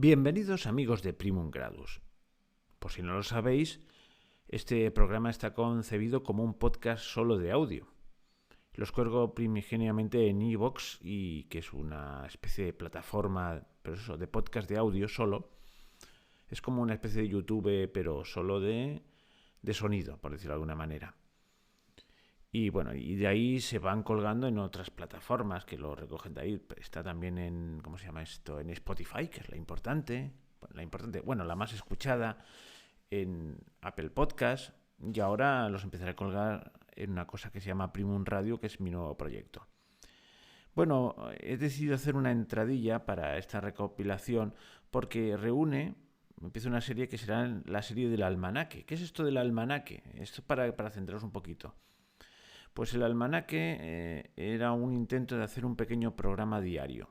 Bienvenidos amigos de Primum Gradus. Por si no lo sabéis, este programa está concebido como un podcast solo de audio. Los cuelgo primigeniamente en iVoox, y que es una especie de plataforma, pero eso, de podcast de audio solo. Es como una especie de YouTube, pero solo de sonido, por decirlo de alguna manera. Y bueno, y de ahí se van colgando en otras plataformas que lo recogen de ahí. Está también en, ¿cómo se llama esto? En Spotify, que es la más escuchada, en Apple Podcast, y ahora los empezaré a colgar en una cosa que se llama Primum Radio, que es mi nuevo proyecto. Bueno, he decidido hacer una entradilla para esta recopilación porque empiezo una serie que será la serie del almanaque. ¿Qué es esto del almanaque? Esto para centraros un poquito. Pues el almanaque era un intento de hacer un pequeño programa diario,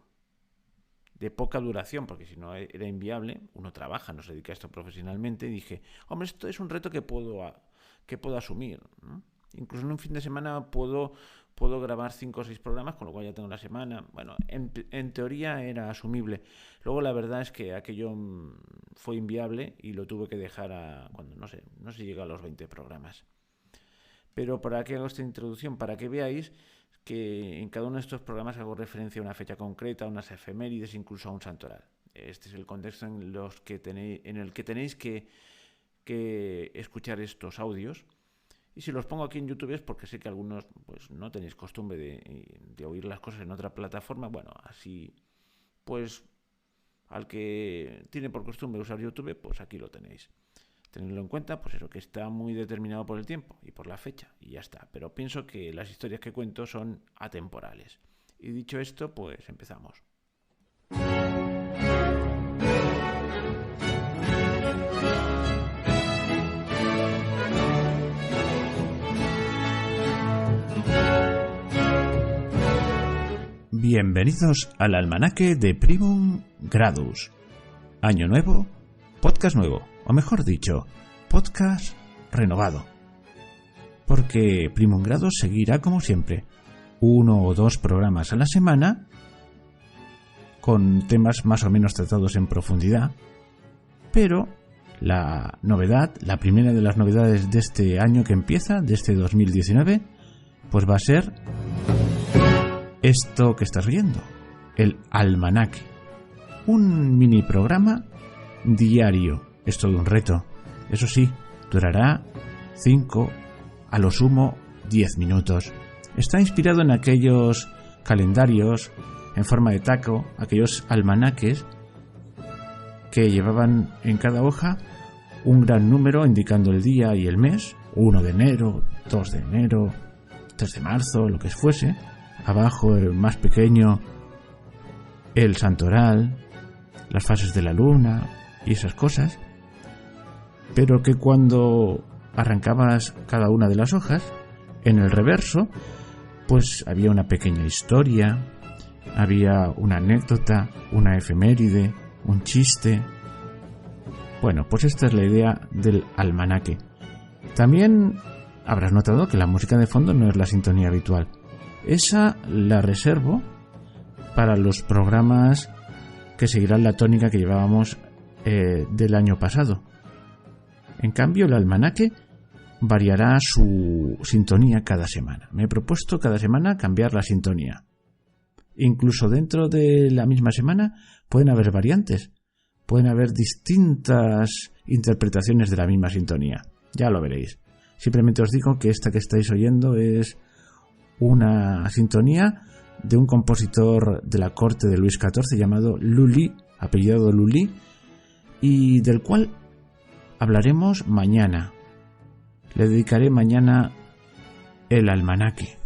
de poca duración, porque si no era inviable. Uno trabaja, no se dedica a esto profesionalmente, y dije, hombre, esto es un reto que puedo asumir, ¿no? Incluso en un fin de semana puedo grabar 5 o 6 programas, con lo cual ya tengo la semana. Bueno, en teoría era asumible. Luego la verdad es que aquello fue inviable y lo tuve que dejar cuando no sé si llega a los 20 programas. Pero ¿para qué hago esta introducción? Para que veáis que en cada uno de estos programas hago referencia a una fecha concreta, a unas efemérides, incluso a un santoral. Este es el contexto en el que tenéis que escuchar estos audios. Y si los pongo aquí en YouTube es porque sé que algunos pues no tenéis costumbre de oír las cosas en otra plataforma. Bueno, así pues al que tiene por costumbre usar YouTube, pues aquí lo tenéis. Tenedlo en cuenta, pues eso, que está muy determinado por el tiempo y por la fecha, y ya está. Pero pienso que las historias que cuento son atemporales. Y dicho esto, pues empezamos. Bienvenidos al almanaque de Primum Gradus. Año nuevo, podcast nuevo. O mejor dicho, podcast renovado. Porque Primum Gradus seguirá como siempre, 1 o 2 programas a la semana, con temas más o menos tratados en profundidad. Pero la primera de las novedades de este año que empieza, de este 2019, pues va a ser esto que estás viendo, el almanaque. Un mini programa diario. Es todo un reto. Eso sí, durará 5, a lo sumo 10 minutos. Está inspirado en aquellos calendarios en forma de taco, aquellos almanaques que llevaban en cada hoja un gran número indicando el día y el mes, 1 de enero, 2 de enero, 3 de marzo, lo que fuese. Abajo, el más pequeño, el santoral, las fases de la luna y esas cosas. Pero que cuando arrancabas cada una de las hojas, en el reverso, pues había una pequeña historia, había una anécdota, una efeméride, un chiste. Bueno, pues esta es la idea del almanaque. También habrás notado que la música de fondo no es la sintonía habitual. Esa la reservo para los programas que seguirán la tónica que llevábamos del año pasado. En cambio, el almanaque variará su sintonía cada semana. Me he propuesto cada semana cambiar la sintonía. Incluso dentro de la misma semana pueden haber variantes. Pueden haber distintas interpretaciones de la misma sintonía. Ya lo veréis. Simplemente os digo que esta que estáis oyendo es una sintonía de un compositor de la corte de Luis XIV llamado Lully, apellidado Lully, y del cual hablaremos mañana. Le dedicaré mañana el almanaque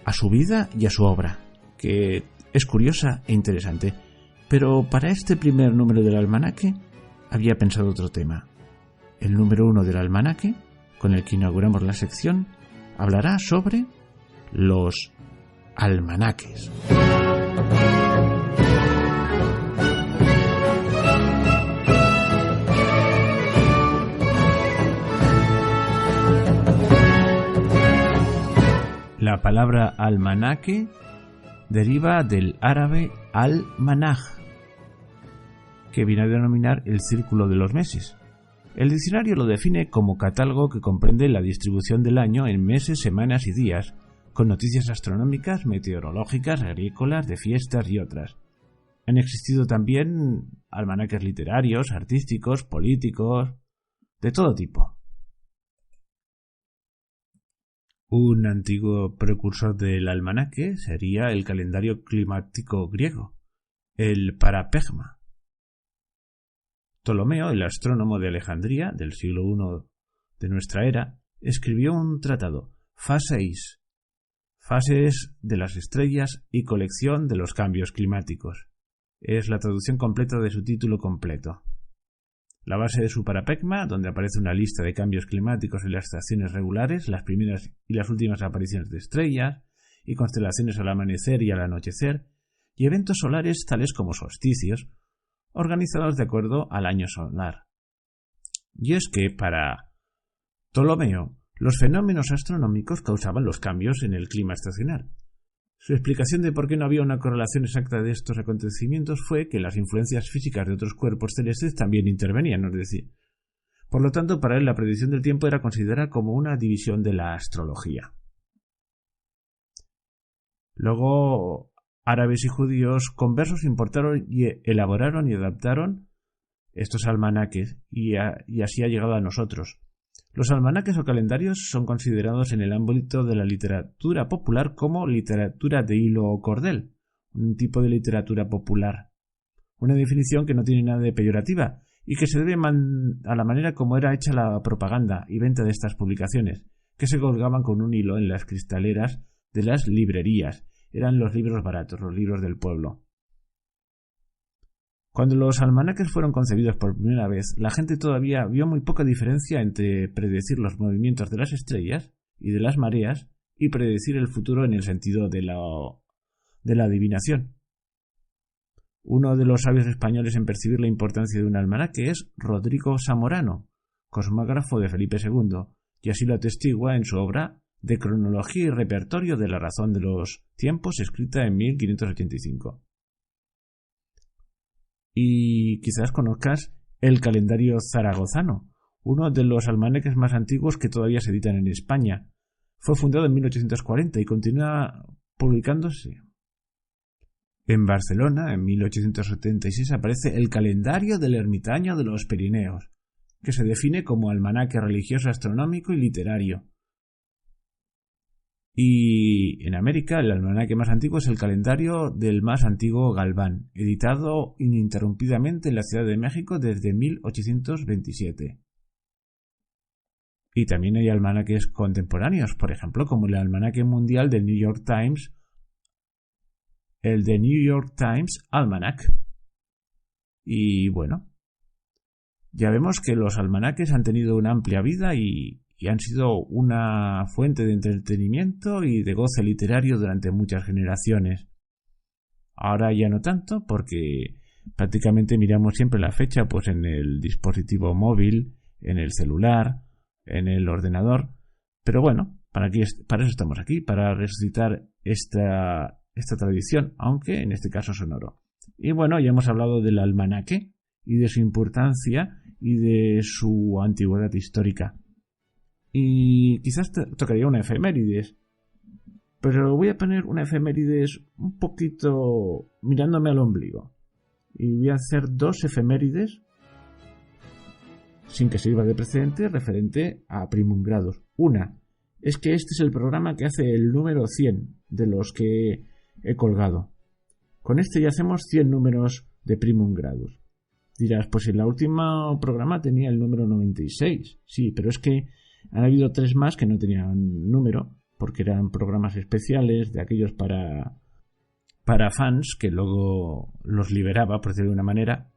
a su vida y a su obra, que es curiosa e interesante. Pero para este primer número del almanaque había pensado otro tema. El número 1 del almanaque, con el que inauguramos la sección, hablará sobre los almanaques. La palabra almanaque deriva del árabe al-manaj, que viene a denominar el círculo de los meses. El diccionario lo define como catálogo que comprende la distribución del año en meses, semanas y días, con noticias astronómicas, meteorológicas, agrícolas, de fiestas y otras. Han existido también almanaques literarios, artísticos, políticos, de todo tipo. Un antiguo precursor del almanaque sería el calendario climático griego, el Parapegma. Ptolomeo, el astrónomo de Alejandría del siglo I de nuestra era, escribió un tratado, Phaseis, Fases de las estrellas y colección de los cambios climáticos. Es la traducción completa de su título completo. La base de su Parapegma, donde aparece una lista de cambios climáticos en las estaciones regulares, las primeras y las últimas apariciones de estrellas, y constelaciones al amanecer y al anochecer, y eventos solares tales como solsticios, organizados de acuerdo al año solar. Y es que, para Ptolomeo, los fenómenos astronómicos causaban los cambios en el clima estacional. Su explicación de por qué no había una correlación exacta de estos acontecimientos fue que las influencias físicas de otros cuerpos celestes también intervenían, es decir, por lo tanto, para él la predicción del tiempo era considerada como una división de la astrología. Luego, árabes y judíos conversos importaron y elaboraron y adaptaron estos almanaques y así ha llegado a nosotros. Los almanaques o calendarios son considerados en el ámbito de la literatura popular como literatura de hilo o cordel, un tipo de literatura popular. Una definición que no tiene nada de peyorativa y que se debe a la manera como era hecha la propaganda y venta de estas publicaciones, que se colgaban con un hilo en las cristaleras de las librerías. Eran los libros baratos, los libros del pueblo. Cuando los almanaques fueron concebidos por primera vez, la gente todavía vio muy poca diferencia entre predecir los movimientos de las estrellas y de las mareas y predecir el futuro en el sentido de la adivinación. Uno de los sabios españoles en percibir la importancia de un almanaque es Rodrigo Zamorano, cosmógrafo de Felipe II, y así lo atestigua en su obra de cronología y repertorio de la razón de los tiempos, escrita en 1585. Y quizás conozcas el calendario zaragozano, uno de los almanaques más antiguos que todavía se editan en España. Fue fundado en 1840 y continúa publicándose. En Barcelona, en 1876, aparece el calendario del ermitaño de los Pirineos, que se define como almanaque religioso, astronómico y literario. Y en América, el almanaque más antiguo es el calendario del más antiguo Galván, editado ininterrumpidamente en la Ciudad de México desde 1827. Y también hay almanaques contemporáneos, por ejemplo, como el almanaque mundial del New York Times, el The New York Times Almanac. Y bueno, ya vemos que los almanaques han tenido una amplia vida y han sido una fuente de entretenimiento y de goce literario durante muchas generaciones. Ahora ya no tanto, porque prácticamente miramos siempre la fecha pues en el dispositivo móvil, en el celular, en el ordenador. Pero bueno, para eso estamos aquí, para resucitar esta tradición, aunque en este caso sonoro. Y bueno, ya hemos hablado del almanaque y de su importancia y de su antigüedad histórica. Y quizás tocaría una efemérides, pero voy a poner una efemérides un poquito mirándome al ombligo. Y voy a hacer dos efemérides sin que sirva de precedente referente a Primum Gradus. Una es que este es el programa que hace el número 100 de los que he colgado. Con este ya hacemos 100 números de Primum Gradus. Dirás, pues en la última programa tenía el número 96. Sí, pero es que han habido 3 más que no tenían número, porque eran programas especiales de aquellos para fans, que luego los liberaba, por decirlo de una manera,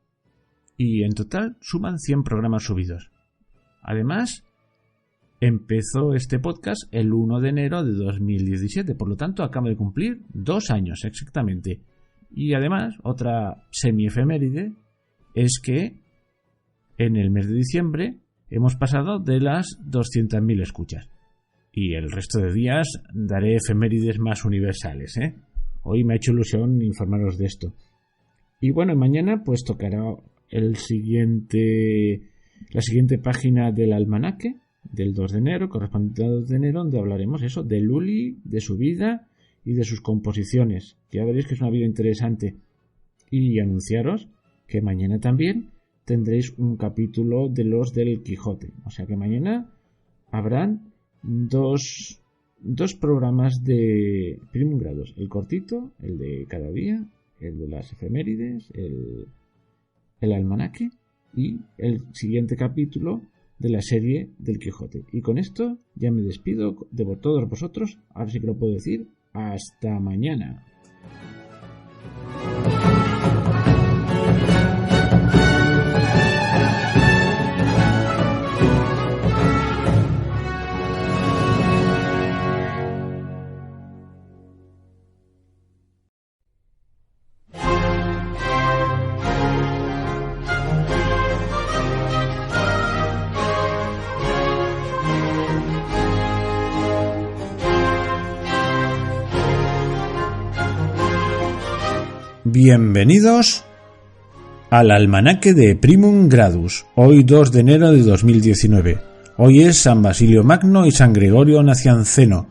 y en total suman 100 programas subidos. Además, empezó este podcast el 1 de enero de 2017, por lo tanto acabo de cumplir 2 años exactamente. Y además, otra semi-efeméride es que en el mes de diciembre hemos pasado de las 200.000 escuchas. Y el resto de días daré efemérides más universales, Hoy me ha hecho ilusión informaros de esto. Y bueno, mañana pues tocará la siguiente página del almanaque del 2 de enero, correspondiente al 2 de enero, donde hablaremos eso, de Lully, de su vida y de sus composiciones. Ya veréis que es una vida interesante. Y anunciaros que mañana también tendréis un capítulo de los del Quijote. O sea que mañana habrán dos programas de Primum Gradus. El cortito, el de cada día, el de las efemérides, el almanaque y el siguiente capítulo de la serie del Quijote. Y con esto ya me despido de todos vosotros. Ahora sí que lo puedo decir. Hasta mañana. Bienvenidos al almanaque de Primum Gradus, hoy 2 de enero de 2019. Hoy es San Basilio Magno y San Gregorio Nacianceno,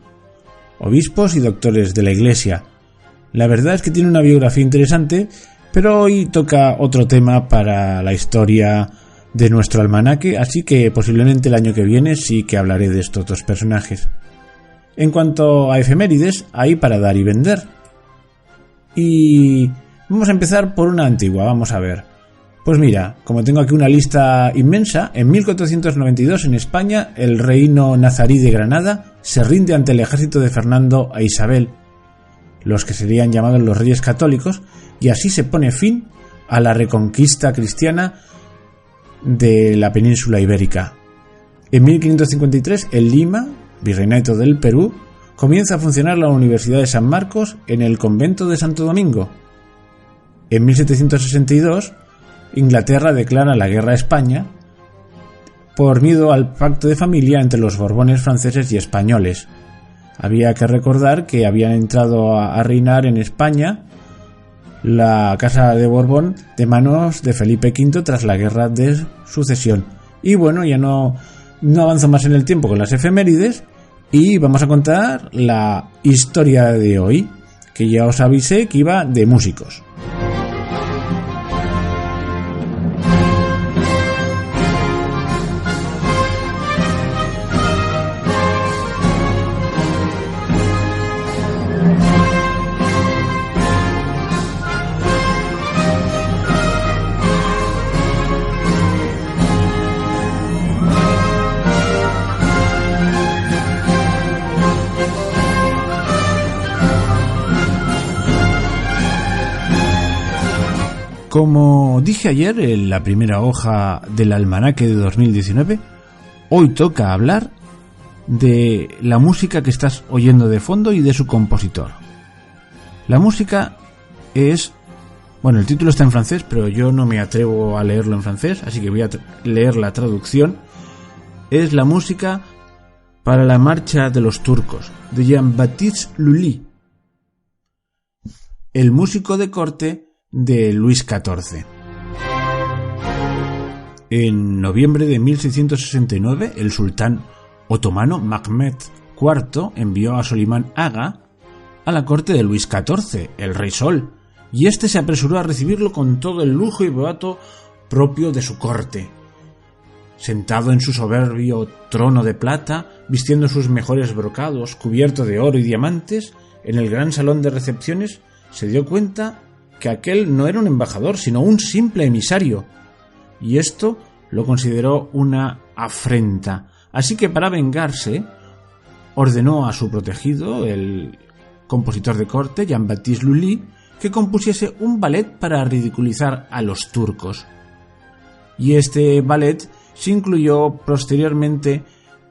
obispos y doctores de la Iglesia. La verdad es que tiene una biografía interesante, pero hoy toca otro tema para la historia de nuestro almanaque, así que posiblemente el año que viene sí que hablaré de estos dos personajes. En cuanto a efemérides, hay para dar y vender. Y vamos a empezar por una antigua, vamos a ver. Pues mira, como tengo aquí una lista inmensa, en 1492 en España el reino nazarí de Granada se rinde ante el ejército de Fernando e Isabel, los que serían llamados los Reyes Católicos, y así se pone fin a la reconquista cristiana de la península ibérica. En 1553 en Lima, Virreinato del Perú, comienza a funcionar la Universidad de San Marcos en el convento de Santo Domingo. En 1762, Inglaterra declara la guerra a España por miedo al pacto de familia entre los Borbones franceses y españoles. Había que recordar que habían entrado a reinar en España la Casa de Borbón de manos de Felipe V tras la guerra de sucesión. Y bueno, ya no avanzo más en el tiempo con las efemérides y vamos a contar la historia de hoy, que ya os avisé que iba de músicos. Como dije ayer en la primera hoja del almanaque de 2019, hoy toca hablar de la música que estás oyendo de fondo y de su compositor. La música es... Bueno, el título está en francés, pero yo no me atrevo a leerlo en francés, así que voy a leer la traducción. Es la música para la marcha de los turcos, de Jean-Baptiste Lully, el músico de corte de Luis XIV. En noviembre de 1669, el sultán otomano Mehmed IV envió a Solimán Aga a la corte de Luis XIV, el Rey Sol, y este se apresuró a recibirlo con todo el lujo y boato propio de su corte. Sentado en su soberbio trono de plata, vistiendo sus mejores brocados, cubierto de oro y diamantes, en el gran salón de recepciones, se dio cuenta que aquel no era un embajador, sino un simple emisario, y esto lo consideró una afrenta. Así que para vengarse, ordenó a su protegido, el compositor de corte, Jean-Baptiste Lully, que compusiese un ballet para ridiculizar a los turcos. Y este ballet se incluyó posteriormente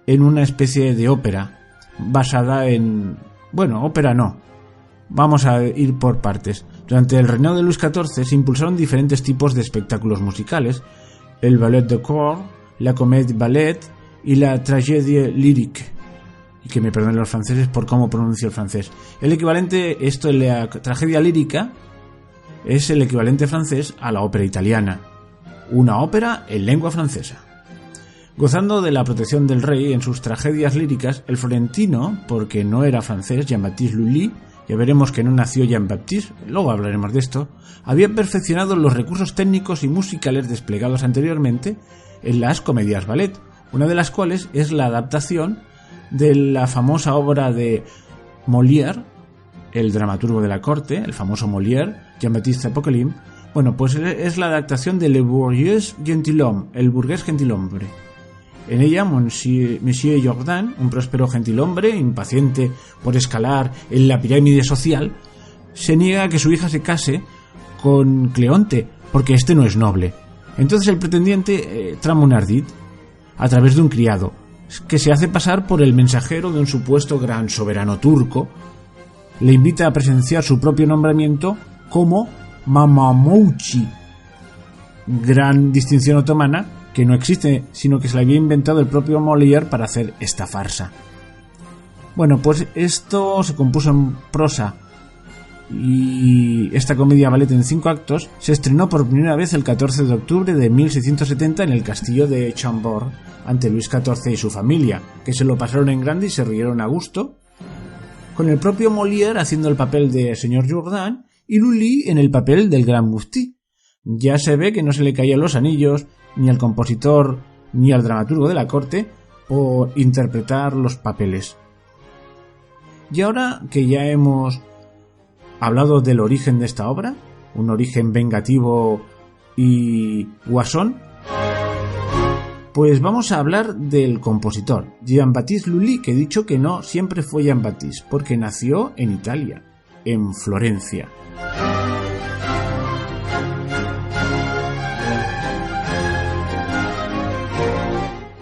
en una especie de ópera, basada en... Bueno, ópera no. Vamos a ir por partes. Durante el reinado de Luis XIV se impulsaron diferentes tipos de espectáculos musicales: el ballet de corps, la comédie ballet y la tragédie lyrique. Y que me perdonen los franceses por cómo pronuncio el francés. El equivalente, la tragedia lírica, es el equivalente francés a la ópera italiana. una ópera en lengua francesa. Gozando de la protección del rey en sus tragedias líricas, el florentino, porque no era francés, Jean-Baptiste Lully, ya veremos que no nació Jean-Baptiste, luego hablaremos de esto, había perfeccionado los recursos técnicos y musicales desplegados anteriormente en las comedias ballet, una de las cuales es la adaptación de la famosa obra de Molière, el dramaturgo de la corte, el famoso Molière, Jean-Baptiste Poquelin. Bueno, pues es la adaptación de Le Bourgeois Gentilhomme, el burgués gentilhombre. En ella, Monsieur Jourdan, un próspero gentilhombre, impaciente por escalar en la pirámide social, se niega a que su hija se case con Cleonte, porque este no es noble. Entonces el pretendiente trama un ardid a través de un criado, que se hace pasar por el mensajero de un supuesto gran soberano turco, le invita a presenciar su propio nombramiento como Mamamouchi, gran distinción otomana que no existe, sino que se la había inventado el propio Molière para hacer esta farsa. Bueno, pues esto se compuso en prosa y esta comedia ballet en 5 actos se estrenó por primera vez el 14 de octubre de 1670 en el castillo de Chambord ante Luis XIV y su familia, que se lo pasaron en grande y se rieron a gusto, con el propio Molière haciendo el papel de señor Jourdan y Lully en el papel del gran muftí. Ya se ve que no se le caían los anillos ni al compositor ni al dramaturgo de la corte por interpretar los papeles. Y ahora que ya hemos hablado del origen de esta obra, un origen vengativo y guasón, pues vamos a hablar del compositor, Jean-Baptiste Lully, que he dicho que no siempre fue Jean-Baptiste, porque nació en Italia, en Florencia.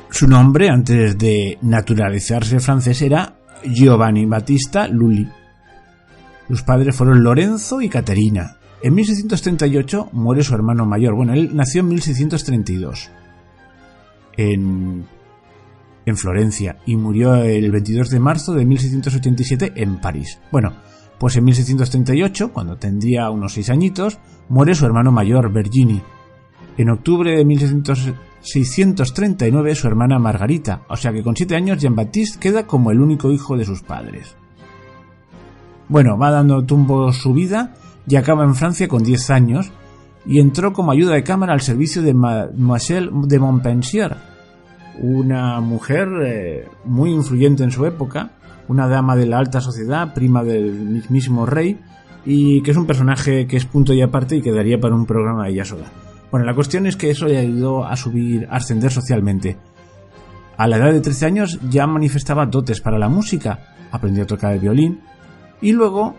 Su nombre, antes de naturalizarse francés, era Giovanni Battista Lully. Sus padres fueron Lorenzo y Caterina. En 1638 muere su hermano mayor. Bueno, él nació en 1632 en Florencia y murió el 22 de marzo de 1687 en París. Bueno, pues en 1638, cuando tendría unos 6 añitos, muere su hermano mayor, Virginie. En octubre de 1639 su hermana Margarita, o sea que con 7 años Jean-Baptiste queda como el único hijo de sus padres. Bueno, va dando tumbos su vida y acaba en Francia con 10 años y entró como ayuda de cámara al servicio de Mademoiselle de Montpensier, una mujer muy influyente en su época, una dama de la alta sociedad, prima del mismísimo rey, y que es un personaje que es punto y aparte y quedaría para un programa de ella sola. Bueno, la cuestión es que eso le ayudó a ascender socialmente. A la edad de 13 años ya manifestaba dotes para la música, aprendió a tocar el violín y luego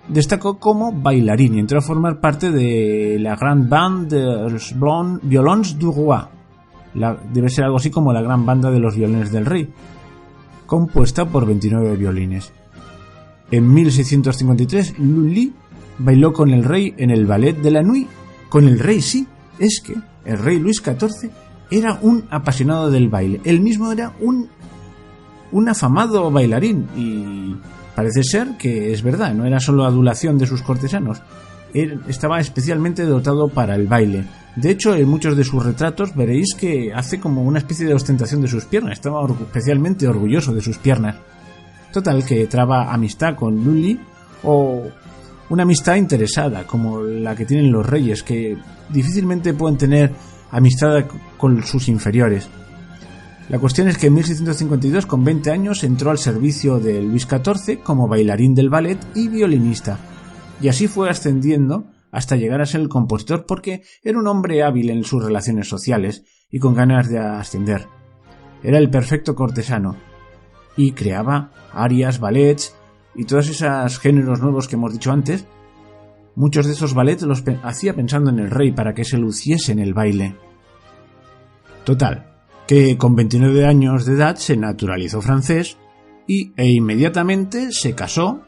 destacó como bailarín y entró a formar parte de la Grande Bande des Violons du Roi. Debe ser algo así como la Gran Banda de los Violines del Rey, compuesta por 29 violines. En 1653 Lully bailó con el rey en el Ballet de la Nuit. Con el rey, sí, es que el rey Luis XIV era un apasionado del baile. Él mismo era un afamado bailarín y parece ser que es verdad, no era solo adulación de sus cortesanos. Él estaba especialmente dotado para el baile. De hecho, en muchos de sus retratos veréis que hace como una especie de ostentación de sus piernas. Estaba especialmente orgulloso de sus piernas. Total, que traba amistad con Lully, o una amistad interesada, como la que tienen los reyes, que difícilmente pueden tener amistad con sus inferiores. La cuestión es que en 1652, con 20 años, entró al servicio de Luis XIV como bailarín del ballet y violinista. Y así fue ascendiendo hasta llegar a ser el compositor, porque era un hombre hábil en sus relaciones sociales y con ganas de ascender. Era el perfecto cortesano y creaba arias, ballets y todos esos géneros nuevos que hemos dicho antes. Muchos de esos ballets los hacía pensando en el rey para que se luciese en el baile. Total, que con 29 años de edad se naturalizó francés e inmediatamente se casó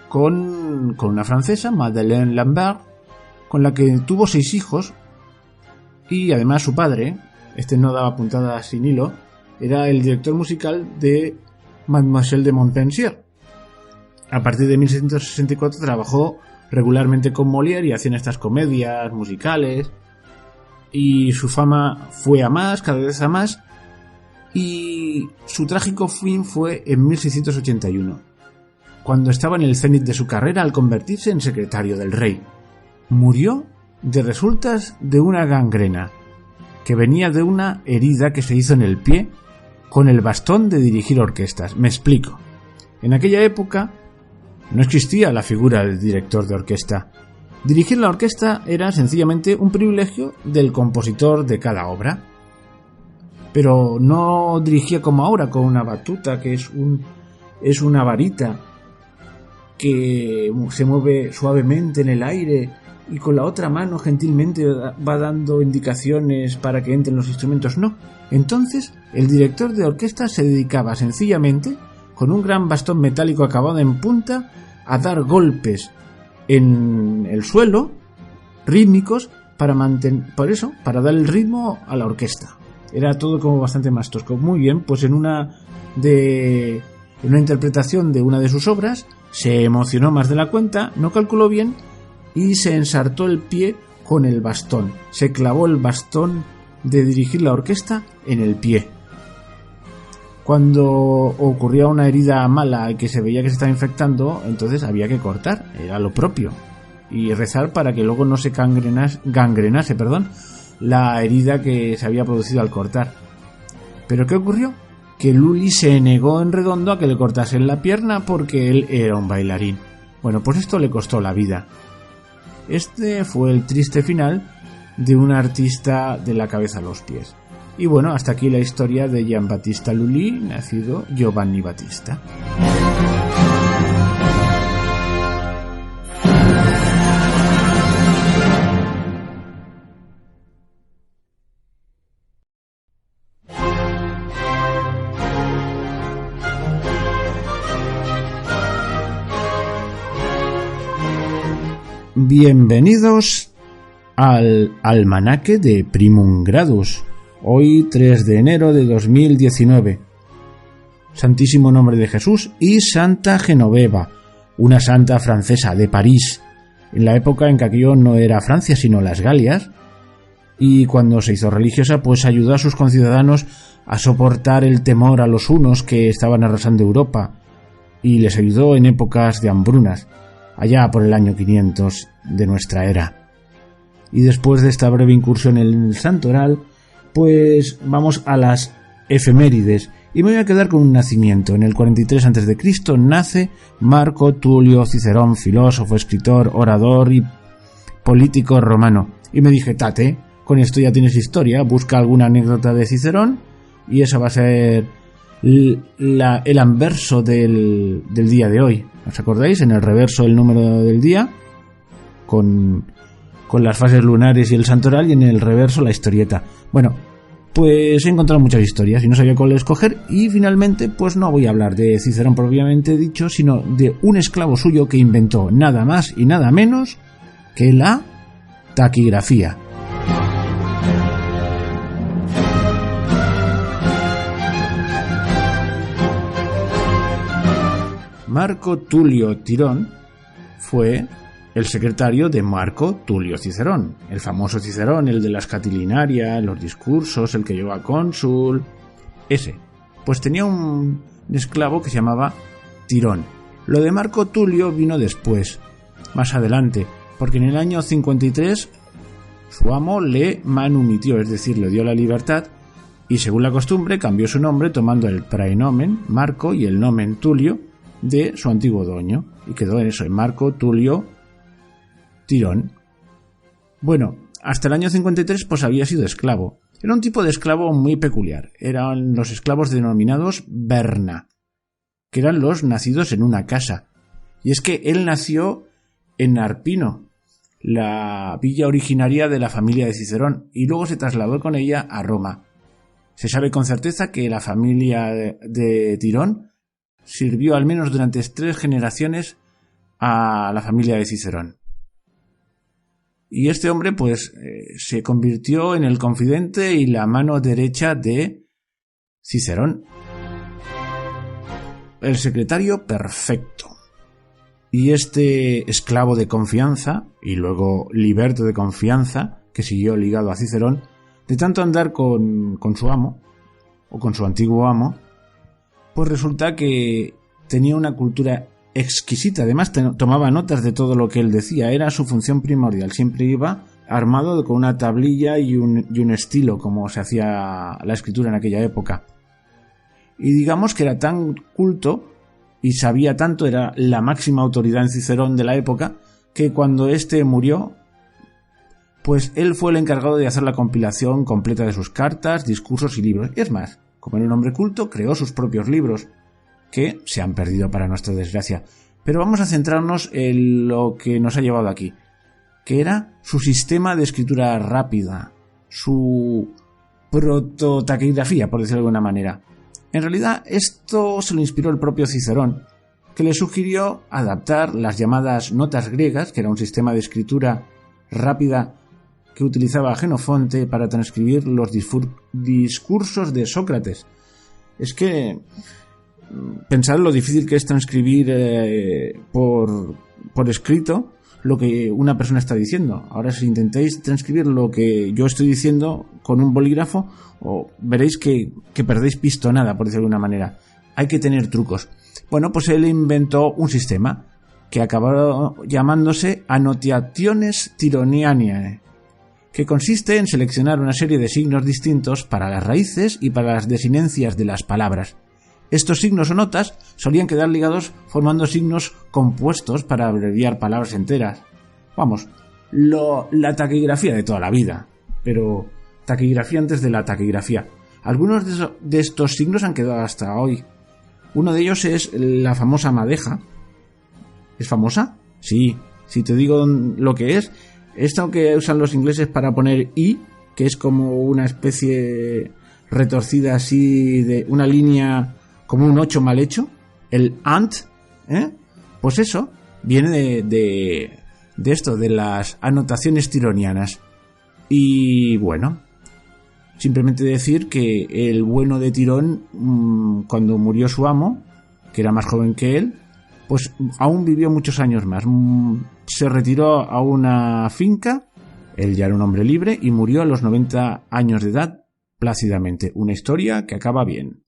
con una francesa, Madeleine Lambert, con la que tuvo 6 hijos, y además su padre, no daba puntada sin hilo, era el director musical de Mademoiselle de Montpensier. A partir de 1664 trabajó regularmente con Molière y hacían estas comedias musicales. y su fama fue a más, cada vez a más, y su trágico fin fue en 1681, cuando estaba en el cenit de su carrera al convertirse en secretario del rey. Murió de resultas de una gangrena, que venía de una herida que se hizo en el pie con el bastón de dirigir orquestas. Me explico. En aquella época no existía la figura del director de orquesta. Dirigir la orquesta era sencillamente un privilegio del compositor de cada obra. Pero no dirigía como ahora, con una batuta, que es una varita que se mueve suavemente en el aire y con la otra mano gentilmente va dando indicaciones para que entren los instrumentos. No. Entonces, el director de orquesta se dedicaba sencillamente, con un gran bastón metálico acabado en punta, a dar golpes en el suelo, rítmicos, para dar el ritmo a la orquesta. Era todo como bastante más tosco. Muy bien, pues en una interpretación de una de sus obras, se emocionó más de la cuenta, no calculó bien y se ensartó el pie con el bastón. Se clavó el bastón de dirigir la orquesta en el pie. Cuando ocurría una herida mala y que se veía que se estaba infectando, entonces había que cortar, era lo propio, y rezar para que luego no se gangrenase la herida que se había producido al cortar. ¿Pero qué ocurrió? Que Lully se negó en redondo a que le cortasen la pierna porque él era un bailarín. Bueno, pues esto le costó la vida. Este fue el triste final de un artista de la cabeza a los pies. Y bueno, hasta aquí la historia de Giambattista Lully, nacido Giovanni Battista. Bienvenidos al almanaque de Primum Gradus. Hoy 3 de enero de 2019. Santísimo Nombre de Jesús y Santa Genoveva, una santa francesa de París, en la época en que aquello no era Francia sino las Galias, y cuando se hizo religiosa pues ayudó a sus conciudadanos a soportar el temor a los hunos que estaban arrasando Europa, y les ayudó en épocas de hambrunas, allá por el año 500 de nuestra era. Y después de esta breve incursión en el santoral, pues vamos a las efemérides, y me voy a quedar con un nacimiento. En el 43 a.C. nace Marco Tulio Cicerón, filósofo, escritor, orador y político romano. Y me dije, tate, con esto ya tienes historia, busca alguna anécdota de Cicerón, y esa va a ser el anverso del día de hoy. ¿Os acordáis? En el reverso el número del día, con las fases lunares y el santoral, y en el reverso la historieta. Bueno, pues he encontrado muchas historias y no sabía cuál escoger, y finalmente pues no voy a hablar de Cicerón propiamente dicho, sino de un esclavo suyo que inventó nada más y nada menos que la taquigrafía. Marco Tulio Tirón fue el secretario de Marco Tulio Cicerón, el famoso Cicerón, el de las Catilinarias, los discursos, el que llegó a cónsul, ese. Pues tenía un esclavo que se llamaba Tirón. Lo de Marco Tulio vino después, más adelante, porque en el año 53 su amo le manumitió, es decir, le dio la libertad, y según la costumbre cambió su nombre tomando el praenomen Marco y el nomen Tulio de su antiguo dueño, y quedó en eso, en Marco Tulio Tirón. Bueno, hasta el año 53 pues había sido esclavo. Era un tipo de esclavo muy peculiar. Eran los esclavos denominados Berna, que eran los nacidos en una casa. Y es que él nació en Arpino, la villa originaria de la familia de Cicerón, y luego se trasladó con ella a Roma. Se sabe con certeza que la familia de Tirón sirvió al menos durante 3 generaciones a la familia de Cicerón. Y este hombre pues se convirtió en el confidente y la mano derecha de Cicerón, el secretario perfecto. Y este esclavo de confianza, y luego liberto de confianza, que siguió ligado a Cicerón, de tanto andar con su amo, o con su antiguo amo, pues resulta que tenía una cultura exquisita. Además tomaba notas de todo lo que él decía, era su función primordial. Siempre iba armado con una tablilla y un estilo, como se hacía la escritura en aquella época. Y digamos que era tan culto y sabía tanto, era la máxima autoridad en Cicerón de la época, que cuando éste murió, pues él fue el encargado de hacer la compilación completa de sus cartas, discursos y libros. Y es más, como era un hombre culto, creó sus propios libros, que se han perdido para nuestra desgracia. Pero vamos a centrarnos en lo que nos ha llevado aquí, que era su sistema de escritura rápida, su prototaquigrafía, por decirlo de alguna manera. En realidad, esto se lo inspiró el propio Cicerón, que le sugirió adaptar las llamadas notas griegas, que era un sistema de escritura rápida que utilizaba Jenofonte para transcribir los discursos de Sócrates. Es que pensad lo difícil que es transcribir por escrito lo que una persona está diciendo. Ahora, si intentáis transcribir lo que yo estoy diciendo con un bolígrafo, veréis que perdéis pistonada, por decirlo de alguna manera. Hay que tener trucos. Bueno, pues él inventó un sistema que acabó llamándose Annotationes Tironianae, que consiste en seleccionar una serie de signos distintos para las raíces y para las desinencias de las palabras. Estos signos o notas solían quedar ligados formando signos compuestos para abreviar palabras enteras. Vamos, la taquigrafía de toda la vida, pero taquigrafía antes de la taquigrafía. Algunos de estos signos han quedado hasta hoy. Uno de ellos es la famosa madeja. ¿Es famosa? Sí. Si te digo lo que es, esto que usan los ingleses para poner I, que es como una especie retorcida así de una línea como un 8 mal hecho, el ant, pues eso viene de esto, de las anotaciones tironianas. Y bueno, simplemente decir que el bueno de Tirón, cuando murió su amo, que era más joven que él, pues aún vivió muchos años más. Se retiró a una finca, él ya era un hombre libre, y murió a los 90 años de edad plácidamente. Una historia que acaba bien.